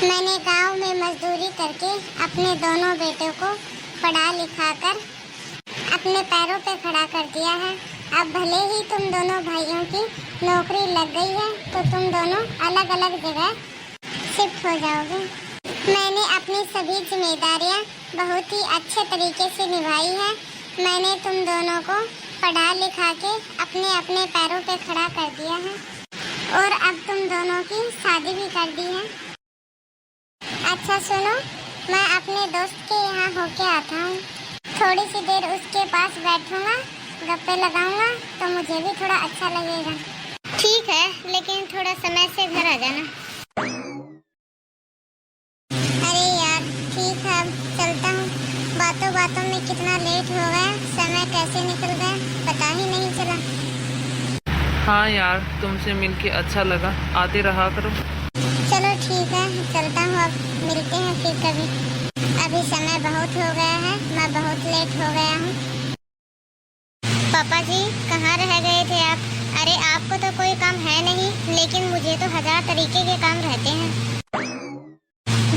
मैंने गांव में मजदूरी करके अपने दोनों बेटों को पढ़ा लिखा कर अपने पैरों पे खड़ा कर दिया है। अब भले ही तुम दोनों भाइयों की नौकरी लग गई है तो तुम दोनों अलग अलग जगह शिफ्ट हो जाओगे। मैंने अपनी सभी जिम्मेदारियां बहुत ही अच्छे तरीके से निभाई है। मैंने तुम दोनों को पढ़ा लिखा के अपने अपने पैरों पे खड़ा कर दिया है और अब तुम दोनों की शादी भी कर दी है। अच्छा सुनो, मैं अपने दोस्त के यहाँ होके आता हूँ। थोड़ी सी देर उसके पास बैठूंगा, गप्पे लगाऊंगा तो मुझे भी थोड़ा अच्छा लगेगा। ठीक है, लेकिन थोड़ा समय से घर आ जाना। अरे यार ठीक है, अब चलता हूँ। बातों बातों में कितना लेट हो गया, समय कैसे निकल गया पता ही नहीं चला। हाँ यार, तुमसे मिलके अच्छा लगा, आते रहा करो। चलो ठीक है, चलता हूँ। अब मिलते हैं फिर कभी। अभी समय बहुत हो गया है, मैं बहुत लेट हो गया हूँ। पापा जी कहाँ रह गए थे आप? अरे आपको तो कोई काम है नहीं, लेकिन मुझे तो 1000 तरीके के काम रहते हैं।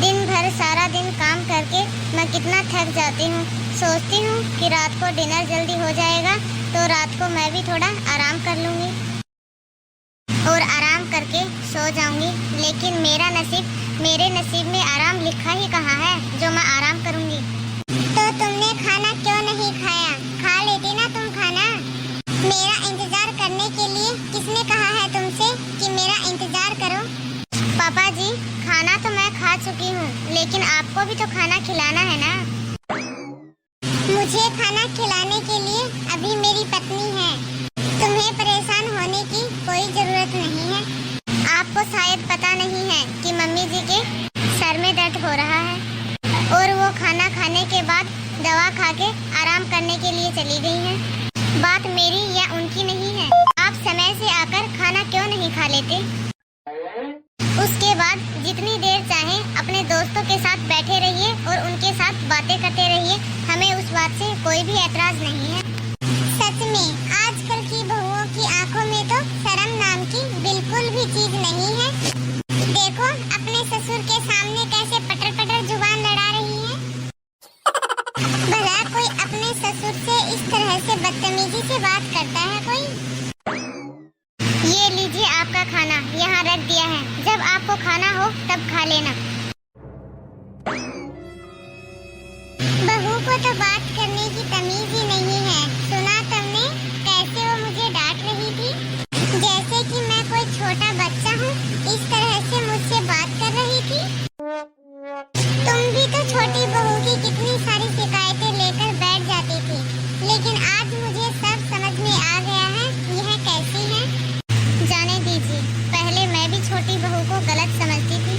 दिन भर सारा दिन काम करके मैं कितना थक जाती हूँ। सोचती हूँ कि रात को डिनर जल्दी हो जाएगा तो रात को मैं भी थोड़ा आराम कर लूँगी और आराम करके सो जाऊंगी। लेकिन मेरे नसीब में आराम लिखा ही कहाँ है जो मैं आराम करूंगी। तो तुमने खाना क्यों नहीं खाया? खा लेती ना तुम खाना। मेरा इंतजार करने के लिए किसने कहा है तुमसे कि मेरा इंतजार करो? पापा जी खाना तो मैं खा चुकी हूँ, लेकिन आपको भी तो खाना खिलाना है ना। मुझे खाना खिलाने के लिए अभी मेरी पत्नी है। तुम्हें परेशान होने की कोई जरूरत नहीं है। आपको शायद पता नहीं है कि मम्मी जी के सर में दर्द हो रहा है और वो खाना खाने के बाद दवा खा के आराम करने के लिए चली गई हैं। बात मेरी या उनकी नहीं है। आप समय से आकर खाना क्यों नहीं खा लेते? उसके बाद जितनी देर चाहे अपने दोस्तों के साथ बैठे रहिए और उनके साथ बातें करते रहिए। हमें उस बात से कोई भी एतराज नहीं है। सच में आजकल की बहुओं की आंखों में तो शर्म नाम की बिल्कुल भी चीज नहीं है। देखो अपने ससुर के सामने कैसे पटर पटर जुबान लड़ा रही है। भला कोई अपने ससुर से इस तरह से बदतमीजी से बात करता है कोई? ये लीजिए आपका खाना, यहाँ रख दिया है। जब आपको खाना हो तब खा लेना। बहू को तो बात करने की तमीज ही नहीं है। सुना तुमने कैसे वो मुझे डांट रही थी? जैसे कि मैं कोई छोटा बच्चा हूँ, इस तरह से मुझसे बात कर रही थी। तुम भी तो छोटी बहू की कितनी सारी शिकायतें लेकर बैठ जाती थी, लेकिन आज मुझे सब समझ में आ गया है यह कैसी है। जाने दीजिए, पहले मैं भी छोटी बहू को गलत समझती थी।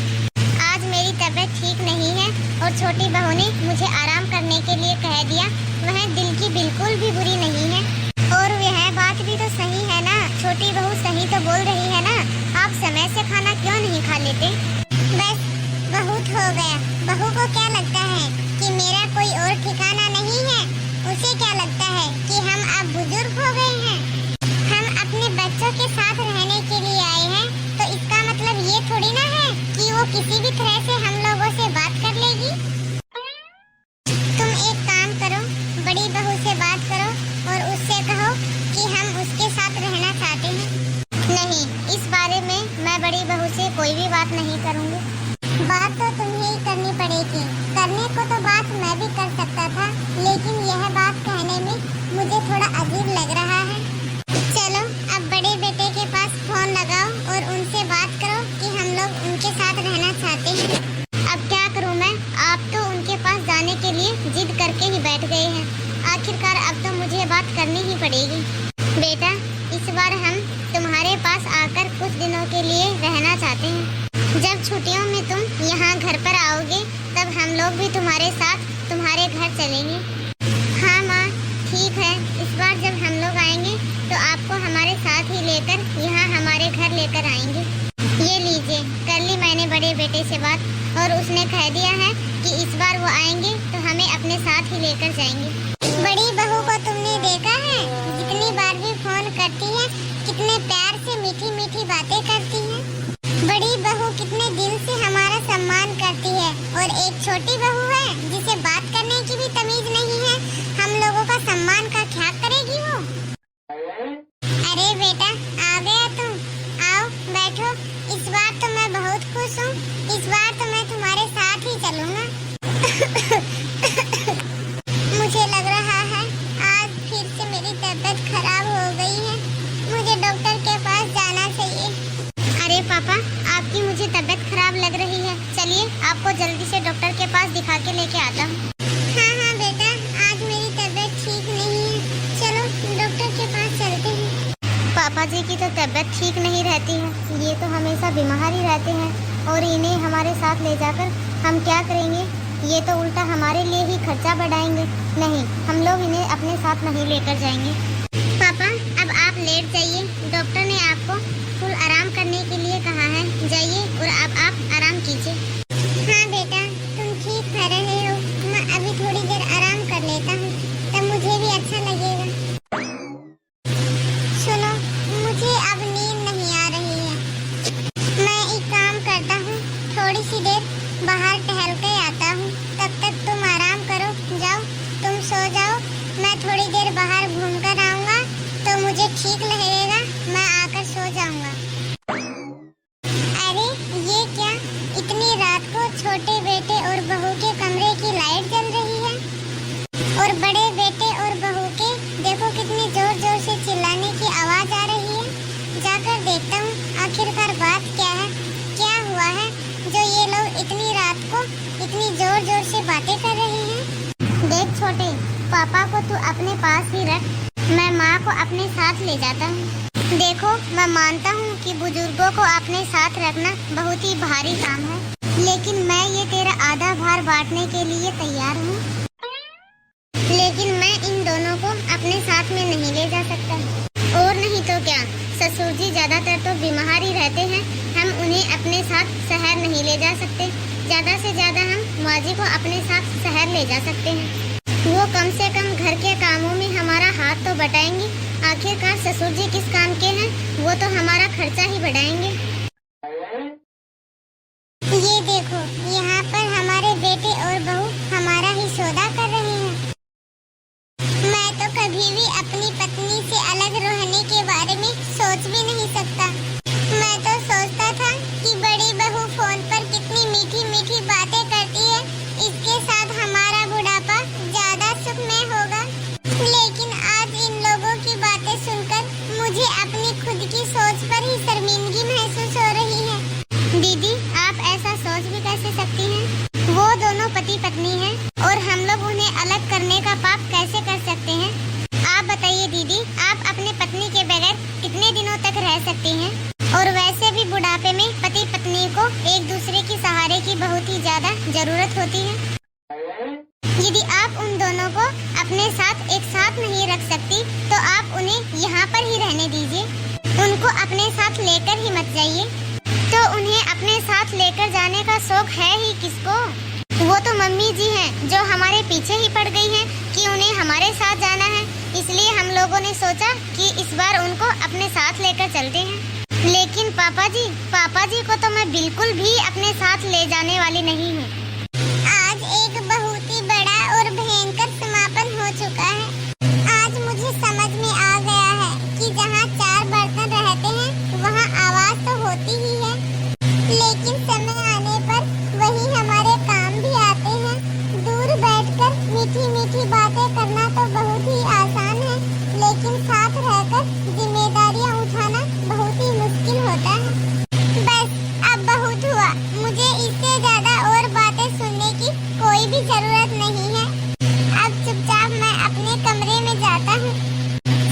आज मेरी तबीयत ठीक नहीं है और छोटी बहू ने मुझे आराम करने के लिए कह दिया। वह दिल की बिल्कुल भी बुरी नहीं है और वह बात भी तो सही है ना। छोटी बहू सही तो बोल रही है ना। आप समय से खाना क्यों नहीं खा लेते? बस बहुत हो गया। बहू को क्या लगता है कि मेरा कोई और ठिकाना नहीं है? उसे क्या लगता है कि हम अब बुजुर्ग हो गए हैं? हम अपने बच्चों के साथ रहने के लिए आए हैं, तो इसका मतलब ये थोड़ी ना है कि वो किसी भी तरह से हम लोगों से बात कर लेगी। तुम एक काम करो, बड़ी बहू से बात करो और उससे कहो कि हम उसके साथ रहना चाहते हैं। नहीं, इस बारे में मैं बड़ी बहू से कोई भी बात नहीं करूँगी। बात तो तुम्हें ही करनी पड़ेगी। करने को तो बात मैं भी कर सकता था, लेकिन यह बात कहने में मुझे थोड़ा अजीब लग रहा है। चलो अब बड़े बेटे के पास फोन लगाओ और उनसे बात करो कि हम लोग उनके साथ रहना चाहते हैं। अब क्या करूं मैं? आप तो उनके पास जाने के लिए जिद करके ही बैठ गए हैं। आखिरकार अब तो मुझे बात करनी ही पड़ेगी। बेटा, इस बार हम तुम्हारे पास आकर कुछ दिनों के लिए रहना चाहते हैं। जब छुट्टियों में तुम यहाँ घर पर आओगे तब हम लोग भी तुम्हारे साथ तुम्हारे घर चलेंगे। हाँ माँ, ठीक है। इस बार जब हम लोग आएंगे तो आपको हमारे साथ ही लेकर यहाँ हमारे घर लेकर आएंगे। ये लीजिए, कर ली मैंने बड़े बेटे से बात और उसने कह दिया है कि इस बार वो आएंगे तो हमें अपने साथ ही लेकर जाएंगे। बड़ी बहू को तुमने देखा है? जितनी बार भी फोन करती है कितने प्यार से मीठी मीठी बातें करती है। बड़ी बहू कितने दिल से हमारा सम्मान और एक छोटी बहू है जिसे बात करने की भी तमीज नहीं है। हम लोगों का सम्मान का क्या करेगी वो? अरे बेटा, आ गया तुम। आओ बैठो। इस बार तो मैं बहुत खुश हूँ। इस बार तो मैं तुम्हारे साथ ही चलूंगा। मुझे लग रहा है आज फिर से मेरी तबीयत खराब हो गई है। मुझे डॉक्टर के पास जाना चाहिए। अरे पापा, आपकी मुझे तबीयत खराब लग रही है। चलिए आपको जल्दी से डॉक्टर के पास दिखा के लेके आता हूँ। हाँ हाँ बेटा, आज मेरी तबीयत ठीक नहीं है। चलो डॉक्टर के पास चलते हैं। पापा जी की तो तबीयत ठीक नहीं रहती है। ये तो हमेशा बीमार ही रहते हैं और इन्हें हमारे साथ ले जाकर हम क्या करेंगे? ये तो उल्टा हमारे लिए ही खर्चा बढ़ाएंगे। नहीं, हम लोग इन्हें अपने साथ नहीं लेकर जाएंगे। पापा, अब आप लेट जाइए। डॉक्टर ने आपको फुल आराम करने के लिए कहा है। जाइए और अब आप आराम कीजिए। हाँ बेटा, तुम ठीक कह रहे हो। मैं अभी थोड़ी देर आराम कर लेता हूँ, तब मुझे भी अच्छा लगेगा। सुनो, मुझे अब नींद नहीं आ रही है। मैं एक काम करता हूँ, थोड़ी सी देर बाहर टहल के आता हूँ। तब तक तुम आराम करो। जाओ, तुम सो जाओ। मैं थोड़ी देर बाहर घूम कर आऊँगा तो मुझे ठीक लगेगा। मैं आकर सो जाऊँगा। अरे ये क्या, इतनी रात को छोटे बेटे और बहू के कमरे की लाइट जल रही है और बड़े बेटे और बहू के देखो कितनी जोर जोर से चिल्लाने की आवाज आ रही है। जाकर देखता हूँ आखिरकार बात क्या है, क्या हुआ है जो ये लोग इतनी रात को इतनी जोर जोर से बातें कर रहे हैं। देख छोटे, पापा को तू अपने पास ही रख, मैं माँ को अपने साथ ले जाता हूँ। देखो, मैं मानता हूँ कि बुजुर्गों को अपने साथ रखना बहुत ही भारी काम है, लेकिन मैं ये तेरा आधा भार बांटने के लिए तैयार हूँ। लेकिन मैं इन दोनों को अपने साथ में नहीं ले जा सकता। और नहीं तो क्या, ससुर जी ज्यादातर तो बीमार ही रहते हैं। हम उन्हें अपने साथ शहर नहीं ले जा सकते। ज्यादा से ज्यादा हम माजी को अपने साथ शहर ले जा सकते हैं। वो कम से कम घर के कामों में हमारा हाथ तो बटाएंगे। आखिरकार ससुर जी किस काम के हैं? वो तो हमारा खर्चा ही बढ़ाएंगे। ये देखो, यहाँ पर हमारे बेटे और बहू हमारा ही सौदा कर रहे हैं। मैं तो कभी भी अपनी पत्नी से अलग रहने के बारे में सोच भी नहीं सकता। मैं तो सोचता था कि बड़ी बहू फोन पर कितनी मीठी मीठी बातें करती है, इसके साथ हमारा बुढ़ापा ज्यादा सुखमय होगा। लेकिन आज इन लोगों की बातें सुनकर मुझे अपनी खुद की सोच पर ही शर्मिंदगी महसूस हो रही है। दीदी, आप ऐसा सोच भी कैसे सकती हैं? वो दोनों पति पत्नी हैं और हम लोग उन्हें अलग करने का पाप कैसे कर सकते हैं? आप बताइए दीदी, आप अपने पत्नी के बगैर कितने दिनों तक रह सकती हैं? और वैसे भी बुढ़ापे में पति पत्नी को एक दूसरे के सहारे की बहुत ही ज्यादा जरूरत होती है। यदि आप उन दोनों को अपने साथ एक साथ नहीं रख सकती तो आप उन्हें यहाँ पर ही रहने दीजिए। उनको अपने साथ लेकर ही मत जाइए। तो उन्हें अपने साथ लेकर जाने का शौक है ही किसको? वो तो मम्मी जी हैं जो हमारे पीछे ही पड़ गई हैं कि उन्हें हमारे साथ जाना है। इसलिए हम लोगों ने सोचा कि इस बार उनको अपने साथ लेकर चलते हैं। लेकिन पापा जी को तो मैं बिल्कुल भी अपने साथ ले जाने वाली नहीं हूँ। आज एक बहुत ही बड़ा और भयंकर समापन हो चुका है। आज मुझे समझ में आ गया है कि जहाँ चार बर्तन रहते हैं वहाँ आवाज तो होती ही है, लेकिन समय आने पर वही हमारे काम भी आते हैं। दूर बैठकर मीठी मीठी बातें करना तो बहुत ही आसान है, लेकिन साथ रहकर जिम्मेदारियाँ उठाना बहुत ही मुश्किल होता है। बस अब बहुत हुआ, मुझे इससे ज्यादा और बातें सुनने की कोई भी जरूरत नहीं है। अब चुपचाप मैं अपने कमरे में जाता हूँ।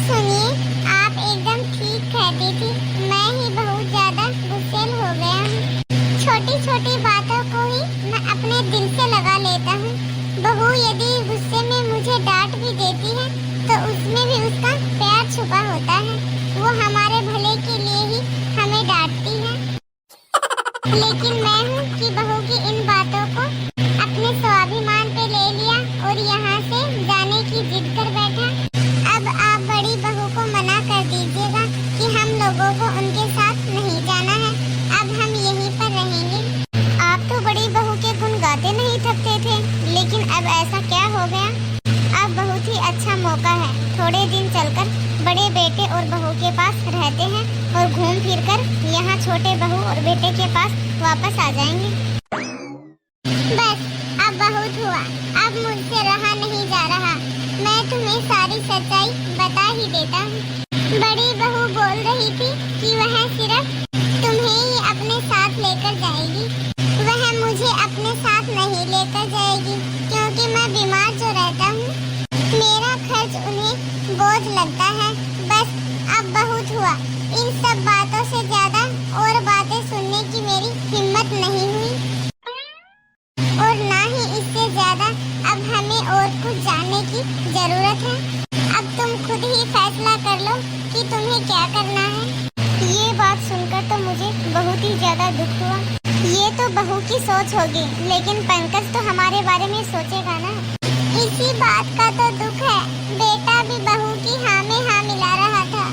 सुनिए, आप एकदम ठीक कहती थी, मैं ही बहुत ज्यादा गुस्सैल हो गया हूँ। छोटी छोटी बातों को ही मैं अपने दिल से लगा लेता हूँ। बहू यदि गुस्से में मुझे डांट भी देती है तो उसमें भी उसका प्यार छुपा होता है। वो हमारे भले के लिए ही हमें डांटती है। लेकिन मैं हूँ कि बहू की इन छोटे बहू और बेटे के पास वापस आ जाएंगे। बस अब बहुत हुआ, अब मुझसे रहा नहीं जा रहा। मैं तुम्हें सारी सच्चाई बता ही देता हूँ। बड़ी बहू बोल रही थी कि वह सिर्फ तुम्हें ही अपने साथ लेकर जाएगी। वह मुझे अपने साथ नहीं लेकर जाएगी क्योंकि मैं बीमार जो रहता हूँ, मेरा खर्च उन्हें बोझ लगता है। बस अब बहुत हुआ। इन सब बातों से ज्यादा और बातें सुनने की मेरी हिम्मत नहीं हुई और ना ही इससे ज्यादा अब हमें और कुछ जानने की जरूरत है। अब तुम खुद ही फैसला कर लो कि तुम्हें क्या करना है। ये बात सुनकर तो मुझे बहुत ही ज्यादा दुख हुआ। ये तो बहू की सोच होगी, लेकिन पंकज तो हमारे बारे में सोचेगा ना। इसी बात का तो दुख है। बेटा भी बहू की हाँ में हाँ मिला रहा था।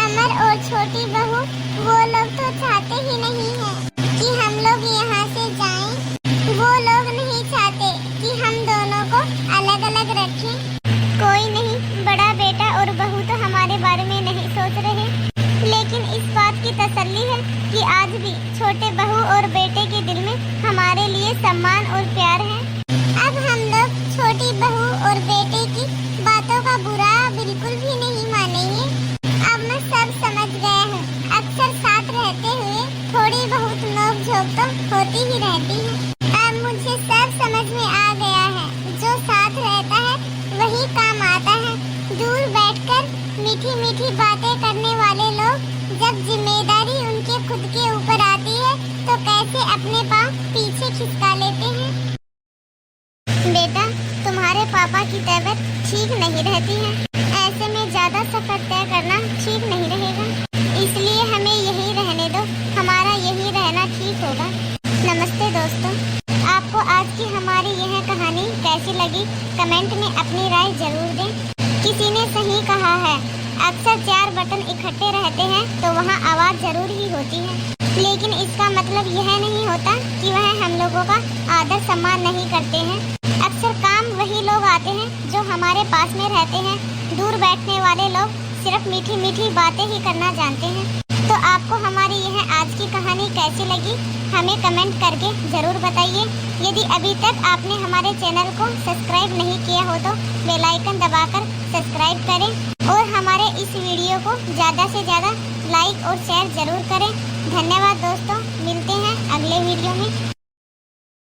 अमर और छोटी बहू वो लोग तो चाहते ही नहीं है कि हम लोग यहाँ से जाएं। वो लोग नहीं चाहते कि हम दोनों को अलग अलग रखें। कोई नहीं, बड़ा बेटा और बहू तो हमारे बारे में नहीं सोच रहे, लेकिन इस बात की तसल्ली है कि आज भी छोटे बहू और बेटे के दिल में हमारे लिए सम्मान और प्यार है। अब हम लोग छोटी बहू और बेटे की बातों का बुरा बिल्कुल भी नहीं मानेंगे। अब मैं सब समझ गया हूँ। अक्सर साथ रहते हुए थोड़ी बहुत नोक झोंक तो होती ही रहती है। अब मुझे सब समझ में आ गया है। जो साथ रहता है वही काम आता है। दूर बैठकर मीठी मीठी बातें करने वाले लोग जब जिम्मेदारी उनके खुद के ऊपर आती है तो कैसे अपने पाँव पीछे खिसका लेते हैं। बेटा, तुम्हारे पापा की तबीयत ठीक नहीं रहती है। ऐसे में ज्यादा सफर तय करना ठीक नहीं रहेगा, इसलिए हमें यही रहने दो। हमारा यही रहना ठीक होगा। नमस्ते दोस्तों, आपको आज की हमारी यह कहानी कैसी लगी कमेंट में अपनी राय जरूर दें। किसी ने सही कहा है, अक्सर 4 बटन इकट्ठे रहते हैं तो वहाँ आवाज जरूर ही होती है, लेकिन इसका मतलब यह नहीं होता कि वह हम लोगों का आदर सम्मान नहीं करते हैं। अक्सर काम वही लोग आते हैं जो हमारे पास में रहते हैं। दूर बैठने वाले लोग सिर्फ मीठी मीठी बातें ही करना जानते हैं। तो आपको हमारी यह आज की कहानी कैसी लगी हमें कमेंट करके ज़रूर बताइए। यदि अभी तक आपने हमारे चैनल को सब्सक्राइब नहीं किया हो तो बेल आइकन दबाकर सब्सक्राइब करें और हमारे इस वीडियो को ज़्यादा से ज़्यादा लाइक और शेयर ज़रूर करें। धन्यवाद दोस्तों, मिलते हैं अगले वीडियो में।